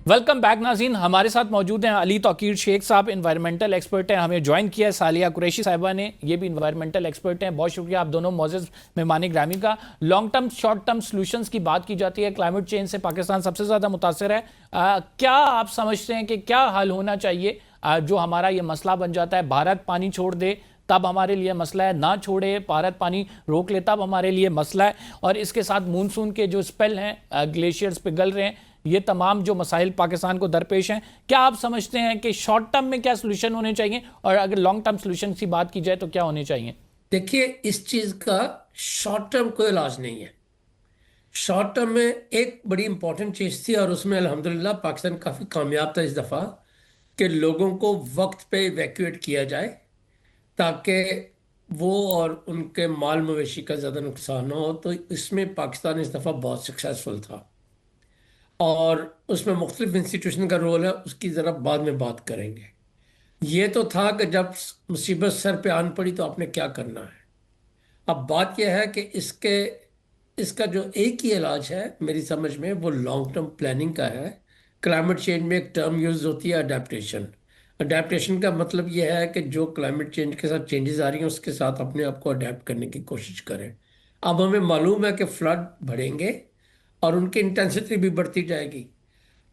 Welcome back ناظرین. ہمارے ساتھ موجود ہیں علی توقیر شیخ صاحب, انوائرمنٹل ایکسپرٹ ہیں. ہمیں جوائن کیا ہے سالیہ قریشی صاحبہ نے, یہ بھی انوائرمنٹل ایکسپرٹ ہیں. بہت شکریہ آپ دونوں معزز مہمان گرامی کا. Long term short term solutions کی بات کی جاتی ہے. کلائمیٹ چینج سے پاکستان سب سے زیادہ متاثر ہے. کیا آپ سمجھتے ہیں کہ کیا حل ہونا چاہیے جو ہمارا یہ مسئلہ بن جاتا ہے؟ بھارت پانی چھوڑ دے تب ہمارے لیے مسئلہ ہے, نہ چھوڑے بھارت پانی روک لے تب ہمارے لیے مسئلہ ہے. اور اس کے ساتھ مونسون کے جو سپیل ہیں, گلیشیئرز پگھل رہے ہیں, یہ تمام جو مسائل پاکستان کو درپیش ہیں. کیا آپ سمجھتے ہیں کہ شارٹ ٹرم میں کیا سلوشن ہونے چاہیے, اور اگر لانگ ٹرم سلوشن کی بات کی جائے تو کیا ہونے چاہیے؟ دیکھیے, اس چیز کا شارٹ ٹرم کوئی علاج نہیں ہے. شارٹ ٹرم میں ایک بڑی امپورٹنٹ چیز تھی, اور اس میں الحمدللہ پاکستان کافی کامیاب تھا اس دفعہ, کہ لوگوں کو وقت پہ ایویکویٹ کیا جائے تاکہ وہ اور ان کے مال مویشی کا زیادہ نقصان نہ ہو. تو اس میں پاکستان اس دفعہ بہت سکسیسفل تھا, اور اس میں مختلف انسٹیٹیوشن کا رول ہے, اس کی ذرا بعد میں بات کریں گے. یہ تو تھا کہ جب مصیبت سر پہ آن پڑی تو آپ نے کیا کرنا ہے. اب بات یہ ہے کہ اس کا جو ایک ہی علاج ہے میری سمجھ میں, وہ لانگ ٹرم پلاننگ کا ہے. کلائمیٹ چینج میں ایک ٹرم یوز ہوتی ہے اڈیپٹیشن. اڈیپٹیشن کا مطلب یہ ہے کہ جو کلائمیٹ چینج کے ساتھ چینجز آ رہی ہیں اس کے ساتھ اپنے آپ کو اڈیپٹ کرنے کی کوشش کریں. اب ہمیں معلوم ہے کہ فلڈ بڑھیں گے اور ان کی انٹینسٹی بھی بڑھتی جائے گی,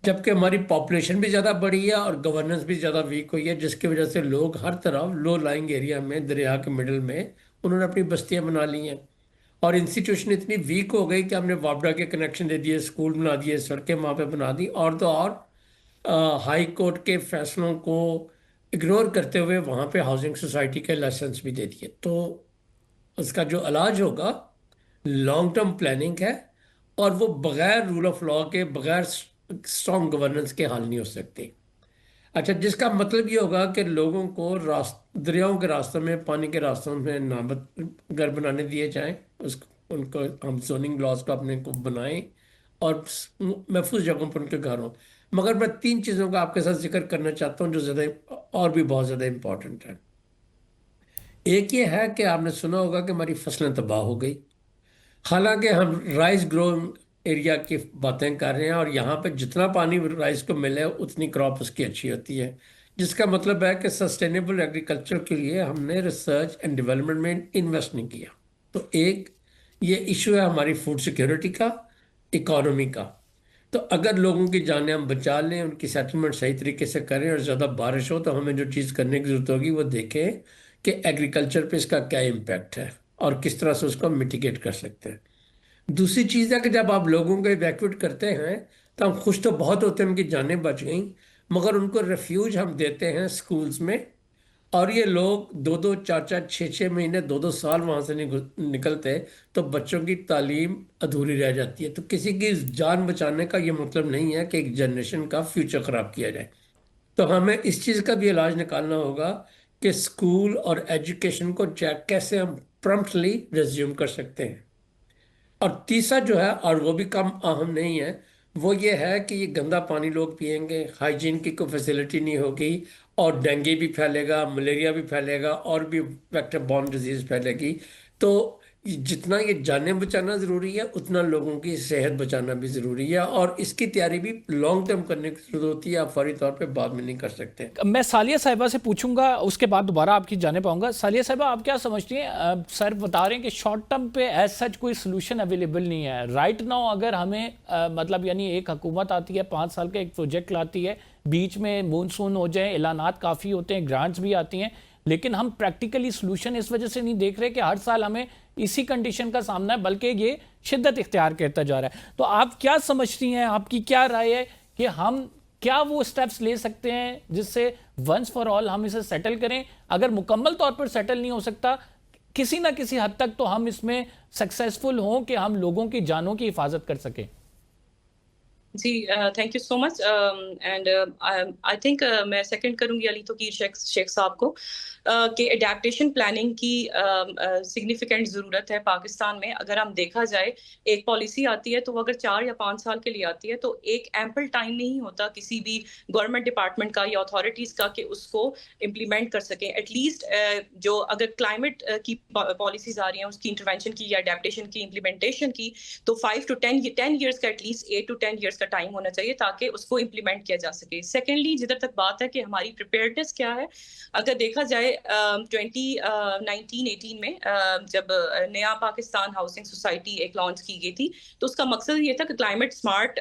جبکہ ہماری پاپولیشن بھی زیادہ بڑھی ہے اور گورننس بھی زیادہ ویک ہوئی ہے, جس کی وجہ سے لوگ ہر طرف لو لائنگ ایریا میں, دریا کے مڈل میں انہوں نے اپنی بستیاں بنا لی ہیں. اور انسٹیٹیوشن اتنی ویک ہو گئی کہ ہم نے وابڈا کے کنیکشن دے دیے, اسکول بنا دیے, سڑکیں وہاں پہ بنا دی, اور تو اور ہائی کورٹ کے فیصلوں کو اگنور کرتے ہوئے وہاں پہ ہاؤسنگ سوسائٹی کے لائسنس بھی دے دیے. تو اس کا جو علاج ہوگا لانگ ٹرم پلاننگ ہے, اور وہ بغیر رول آف لا کے, بغیر اسٹرانگ گورننس کے حل نہیں ہو سکتے. اچھا, جس کا مطلب یہ ہوگا کہ لوگوں کو دریاؤں کے راستوں میں, پانی کے راستوں میں نامت گھر بنانے دیے جائیں, ان کو ہم زوننگ لاز کو اپنے کو بنائیں اور محفوظ جگہوں پر ان کے گھر ہوں. مگر میں 3 چیزوں کا آپ کے ساتھ ذکر کرنا چاہتا ہوں جو زیادہ اور بھی بہت زیادہ امپورٹنٹ ہے. ایک یہ ہے کہ آپ نے سنا ہوگا کہ ہماری فصلیں تباہ ہو گئی, حالانکہ ہم رائس گروئنگ ایریا کی باتیں کر رہے ہیں, اور یہاں پہ جتنا پانی رائس کو ملے اتنی کراپ اس کی اچھی ہوتی ہے, جس کا مطلب ہے کہ سسٹینیبل ایگریکلچر کے لیے ہم نے ریسرچ اینڈ ڈیولپمنٹ میں انویسٹ نہیں کیا. تو ایک یہ ایشو ہے ہماری فوڈ سیکیورٹی کا, اکانومی کا. تو اگر لوگوں کی جانیں ہم بچا لیں, ان کی سیٹلمنٹ صحیح طریقے سے کریں, اور زیادہ بارش ہو تو ہمیں جو چیز کرنے کی ضرورت ہوگی وہ دیکھیں کہ ایگریکلچر پہ اس کا کیا امپیکٹ ہے اور کس طرح سے اس کو میٹیگیٹ کر سکتے ہیں. دوسری چیز ہے کہ جب آپ لوگوں کو ایویکویٹ کرتے ہیں تو ہم خوش تو بہت ہوتے ہیں ان کی جانیں بچ گئیں, مگر ان کو ریفیوج ہم دیتے ہیں سکولز میں, اور یہ لوگ 2-2, 4-4, 6-6 مہینے, 2-2 سال وہاں سے نکلتے, تو بچوں کی تعلیم ادھوری رہ جاتی ہے. تو کسی کی جان بچانے کا یہ مطلب نہیں ہے کہ ایک جنریشن کا فیوچر خراب کیا جائے. تو ہمیں اس چیز کا بھی علاج نکالنا ہوگا کہ سکول اور ایجوکیشن کو کیسے ہم پرمپٹلی ریزیوم کر سکتے ہیں. اور تیسرا جو ہے, اور وہ بھی کم اہم نہیں ہے, وہ یہ ہے کہ یہ گندا پانی لوگ پئیں گے, ہائیجین کی کوئی فیسلٹی نہیں ہوگی, اور ڈینگی بھی پھیلے گا, ملیریا بھی پھیلے گا, اور بھی ویکٹر بورن ڈیزیز پھیلے گی. تو جتنا یہ جانیں بچانا ضروری ہے اتنا لوگوں کی صحت بچانا بھی ضروری ہے, اور اس کی تیاری بھی لانگ ٹرم کرنے کی ضرورت ہوتی ہے, آپ فوری طور پہ بعد میں نہیں کر سکتے. میں سالیہ صاحبہ سے پوچھوں گا, اس کے بعد دوبارہ آپ کی جانب آؤں گا. سالیہ صاحبہ, آپ کیا سمجھتی ہیں؟ سر بتا رہے ہیں کہ شارٹ ٹرم پہ ایز سچ کوئی سلوشن اویلیبل نہیں ہے رائٹ ناؤ. اگر ہمیں مطلب یعنی ایک حکومت آتی ہے, 5 سال کا ایک پروجیکٹ لاتی ہے, بیچ میں مونسون ہو جائیں, اعلانات کافی ہوتے ہیں, گرانٹس بھی آتی ہیں, لیکن ہم پریکٹیکلی سلوشن اس وجہ سے نہیں دیکھ رہے کہ ہر سال ہمیں اسی کنڈیشن کا سامنا ہے, بلکہ یہ شدت اختیار کرتا جا رہا ہے. تو آپ کیا سمجھتی ہیں, آپ کی کیا رائے ہے کہ ہم کیا وہ سٹیپس لے سکتے ہیں جس سے ونس فار آل ہم اسے سیٹل کریں؟ اگر مکمل طور پر سیٹل نہیں ہو سکتا, کسی نہ کسی حد تک تو ہم اس میں سکسیسفل ہوں کہ ہم لوگوں کی جانوں کی حفاظت کر سکیں. جی thank you so much. And I think میں سیکنڈ کروں گی علی توقیر شیخ صاحب کو کہ اڈیپٹیشن پلاننگ کی سگنیفیکنٹ ضرورت ہے پاکستان میں. اگر ہم دیکھا جائے, ایک پالیسی آتی ہے تو وہ اگر 4 یا 5 سال کے لیے آتی ہے تو ایک ایمپل ٹائم نہیں ہوتا کسی بھی گورنمنٹ ڈپارٹمنٹ کا یا اتھارٹیز کا کہ اس کو امپلیمنٹ کر سکیں. ایٹ لیسٹ جو اگر کلائمیٹ کی پالیسیز آ رہی ہیں اس کی انٹرونشن کی یا اڈیپٹیشن کی امپلیمنٹیشن کی, تو 5 to 10 years کا, ایٹ لیسٹ 8 to 10 years کا ٹائم ہونا چاہیے تاکہ اس کو امپلیمنٹ کیا جا سکے. سیکنڈلی جدھر تک بات ہے کہ ہماری پریپیئرڈنس کیا ہے, اگر دیکھا جائے 2019-18 میں جب نیا پاکستان ہاؤسنگ سوسائٹی ایک لانچ کی گئی تھی تو اس کا مقصد یہ تھا کہ کلائمیٹ اسمارٹ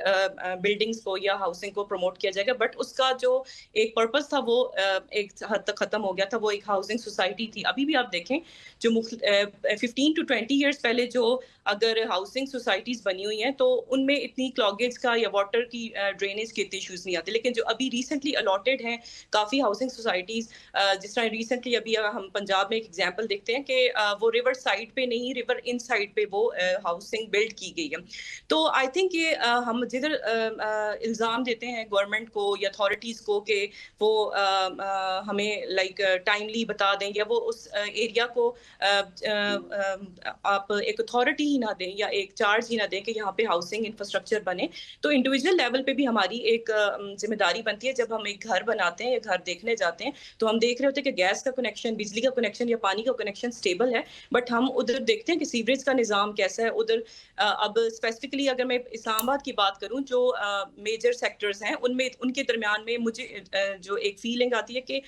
بلڈنگس کو یا ہاؤسنگ کو پروموٹ کیا جائے گا, بٹ اس کا جو ایک پرپز تھا وہ ایک حد تک ختم ہو گیا تھا, وہ ایک ہاؤسنگ سوسائٹی تھی. ابھی بھی آپ دیکھیں جو 15 to 20 ایئرس پہلے جو اگر ہاؤسنگ سوسائٹیز بنی ہوئی ہیں تو ان میں اتنی کلاگیج کا یا واٹر کی ڈرینیج کے اتنے ایشوز نہیں آتے, لیکن جو ابھی ریسنٹلی الاٹڈ ہیں کافی ہاؤسنگ سوسائٹیز, جس طرح ریسنٹلی ابھی ہم پنجاب میں ایک ایگزامپل دیکھتے ہیں کہ وہ ریور سائڈ پہ نہیں, ریور ان سائڈ پہ وہ ہاؤسنگ بلڈ کی گئی ہے. تو آئی تھنک یہ ہم جدھر الزام دیتے ہیں گورنمنٹ کو یا اتھارٹیز کو کہ وہ ہمیں لائک ٹائملی بتا دیں یا وہ اس ایریا کو آپ ایک اتھارٹی ہی نہ دیں یا ایک چارج ہی نہ دیں کہ یہاں پہ ہاؤسنگ انفراسٹرکچر بنے, تو انڈیویجول لیول پہ بھی ہماری ایک ذمہ داری بنتی ہے. جب ہم ایک گھر بناتے ہیں یا گھر دیکھنے جاتے ہیں تو ہم دیکھ رہے ہوتے ہیں کہ گیس کا کنیکشن, بجلی کا کنیکشن یا پانی کا کنیکشن سٹیبل ہے, بٹ ہم ادھر دیکھتے ہیں کہ سیوریج کا نظام کیسا ہے ادھر. اب اسپیسیفکلی اگر میں اسلام آباد کی بات کروں, جو میجر سیکٹرز ہیں ان میں ان کے درمیان میں مجھے جو ایک فیلنگ آتی ہے کہ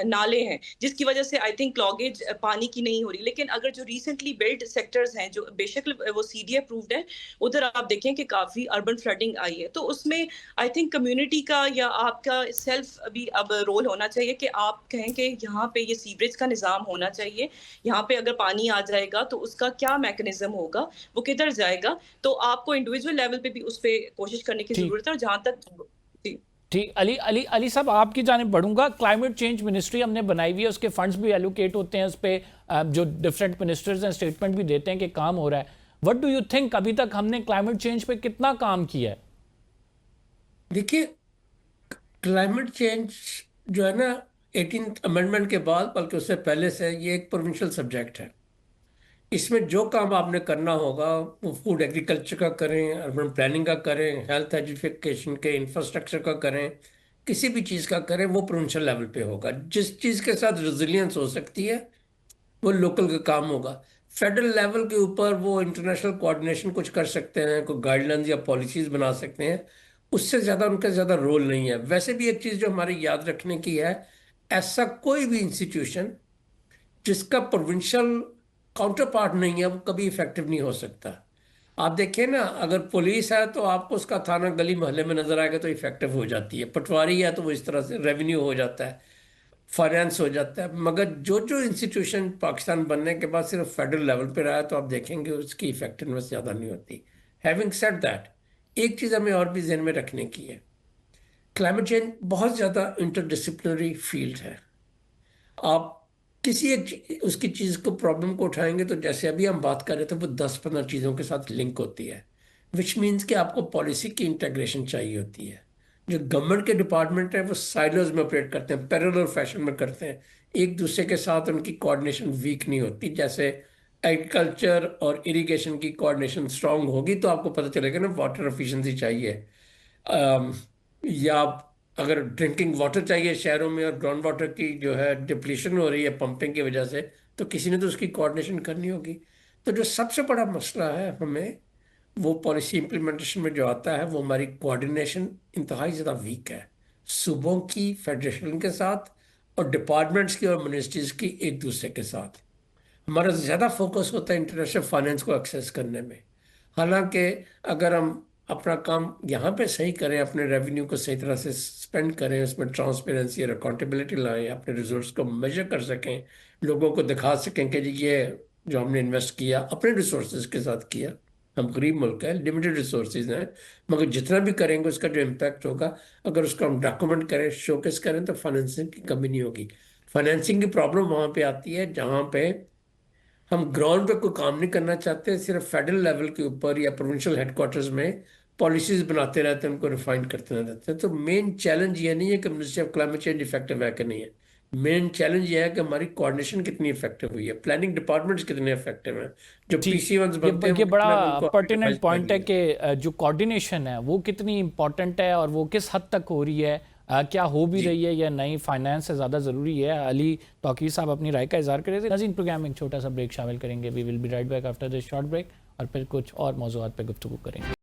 نالے ہیں جس کی وجہ سے آئی تھنک کلاگیج پانی کی نہیں ہو رہی. لیکن اگر جو ریسنٹلی بلڈ سیکٹرز ہیں جو بے شک وہ سی ڈی اپرووڈ ہیں, ادھر آپ دیکھیں کہ کافی اربن فلڈنگ آئی ہے, تو اس میں آئی تھنک کمیونٹی کا یا آپ کا سیلف بھی اب رول ہونا چاہیے کہ آپ کہیں کہ یہاں پہ یہ سیوریج کا نظام ہونا چاہیے, یہاں پہ اگر پانی آ جائے گا تو اس کا کیا میکنزم ہوگا, وہ کدھر جائے گا. تو آپ کو انڈیویجول لیول پہ بھی اس پہ کوشش کرنے کی ضرورت ہے. اور جہاں تک ٹھیک, علی صاحب آپ کی جانب بڑھوں گا. کلائمیٹ چینج منسٹری ہم نے بنائی ہوئی ہے, اس کے فنڈز بھی ایلوکیٹ ہوتے ہیں, اس پہ جو ڈفرینٹ منسٹرز ہیں اسٹیٹمنٹ بھی دیتے ہیں کہ کام ہو رہا ہے. وٹ ڈو یو تھنک ابھی تک ہم نے کلائمیٹ چینج پہ کتنا کام کیا ہے؟ دیکھیے کلائمیٹ چینج جو ہے نا 18th امینڈمنٹ کے بعد بلکہ اس سے پہلے سے یہ ایک پروونشل سبجیکٹ ہے. اس میں جو کام آپ نے کرنا ہوگا وہ فوڈ ایگریکلچر کا کریں, اربن پلاننگ کا کریں, ہیلتھ ایجوکیشن کے انفراسٹرکچر کا کریں, کسی بھی چیز کا کریں, وہ پروونشل لیول پہ ہوگا. جس چیز کے ساتھ ریزیلینس ہو سکتی ہے وہ لوکل کا کام ہوگا. فیڈرل لیول کے اوپر وہ انٹرنیشنل کوآرڈینیشن کچھ کر سکتے ہیں, کوئی گائیڈ لائنز یا پالیسیز بنا سکتے ہیں, اس سے زیادہ ان کا زیادہ رول نہیں ہے. ویسے بھی ایک چیز جو ہمارے یاد رکھنے کی ہے, ایسا کوئی بھی انسٹیٹیوشن جس کا پروونشل کاؤنٹر پارٹ نہیں ہے وہ کبھی افیکٹو نہیں ہو سکتا. آپ دیکھیں نا, اگر پولیس ہے تو آپ کو اس کا تھانہ گلی محلے میں نظر آئے گا تو افیکٹو ہو جاتی ہے, پٹواری ہے تو وہ اس طرح سے ریونیو ہو جاتا ہے, فائنینس ہو جاتا ہے. مگر جو انسٹیٹیوشن پاکستان بننے کے بعد صرف فیڈرل لیول پہ رہا ہے تو آپ دیکھیں گے اس کی افیکٹونیس زیادہ نہیں ہوتی. ہیونگ سیڈ دیٹ, ایک چیز ہمیں اور بھی ذہن میں رکھنے کی ہے, کلائمیٹ چینج بہت زیادہ انٹر ڈسپلنری فیلڈ ہے. آپ کسی ایک اس کی چیز کو پرابلم کو اٹھائیں گے تو جیسے ابھی ہم بات کر رہے تھے وہ 10-15 چیزوں کے ساتھ لنک ہوتی ہے, وچ مینس کہ آپ کو پالیسی کی انٹیگریشن چاہیے ہوتی ہے. جو گورنمنٹ کے ڈپارٹمنٹ ہیں وہ سائلوز میں آپریٹ کرتے ہیں, پیرلل فیشن میں کرتے ہیں, ایک دوسرے کے ساتھ ان کی کوآرڈینیشن ویک نہیں ہوتی. جیسے ایگریکلچر اور اریگیشن کی کوآرڈینیشن اسٹرانگ ہوگی تو آپ کو پتہ چلے گا نا واٹر ایفیشنسی چاہیے, یا اگر ڈرنکنگ واٹر چاہیے شہروں میں اور گراؤنڈ واٹر کی جو ہے ڈپلیشن ہو رہی ہے پمپنگ کی وجہ سے, تو کسی نے تو اس کی کوآرڈینیشن کرنی ہوگی. تو جو سب سے بڑا مسئلہ ہے ہمیں وہ پالیسی امپلیمنٹیشن میں جو آتا ہے وہ ہماری کوآرڈینیشن انتہائی زیادہ ویک ہے, صوبوں کی فیڈریشن کے ساتھ اور ڈپارٹمنٹس کی اور منسٹریز کی ایک دوسرے کے ساتھ. ہمارا زیادہ فوکس ہوتا ہے انٹرنیشنل فائنینس کو ایکسیس کرنے میں, حالانکہ اگر ہم اپنا کام یہاں پہ صحیح کریں, اپنے ریونیو کو صحیح طرح سے اسپینڈ کریں, اس میں ٹرانسپیرنسی اور اکاؤنٹیبلٹی لائیں, اپنے ریسورس کو میجر کر سکیں, لوگوں کو دکھا سکیں کہ یہ جو ہم نے انویسٹ کیا اپنے ریسورسز کے ساتھ کیا. ہم غریب ملک ہے, لمیٹڈ ریسورسز ہیں, مگر جتنا بھی کریں گے اس کا جو امپیکٹ ہوگا اگر اس کو ہم ڈاکومنٹ کریں, شوکیس کریں تو فائنینسنگ کی کمی نہیں ہوگی. فائنینسنگ کی پرابلم وہاں پہ آتی ہے جہاں پہ ہم گراؤنڈ پہ کوئی کام نہیں کرنا چاہتے, صرف فیڈرل لیول کے اوپر یا پروونشل ہیڈ کوارٹرز میں پالیسیز بناتے رہتے ہیں, ان کو ریفائن کرتے رہتے ہیں. تو مین چیلنج یہ نہیں ہے کہ ministry of climate change effective ہے کہ نہیں ہے, مین چیلنج یہ ہے کہ ہماری کوآرڈینیشن کتنی افیکٹو ہوئی ہے, پلاننگ ڈپارٹمنٹس کتنے افیکٹو ہیں, جو پی سی ونز بنتے ہیں. یہ بڑا پرٹیننٹ پوائنٹ ہے کہ جو کوآرڈینیشن ہے وہ کتنی امپورٹنٹ ہے اور وہ کس حد تک ہو رہی ہے, کیا ہو بھی رہی ہے یا نہیں, فائنانس سے زیادہ ضروری ہے. علی توقیر صاحب اپنی رائے کا اظہار کرے تھے. ناظرین پروگرام میں ایک چھوٹا سا بریک شامل کریں گے. We will be right back after this short break, اور پھر کچھ اور موضوعات پہ گفتگو کریں گے.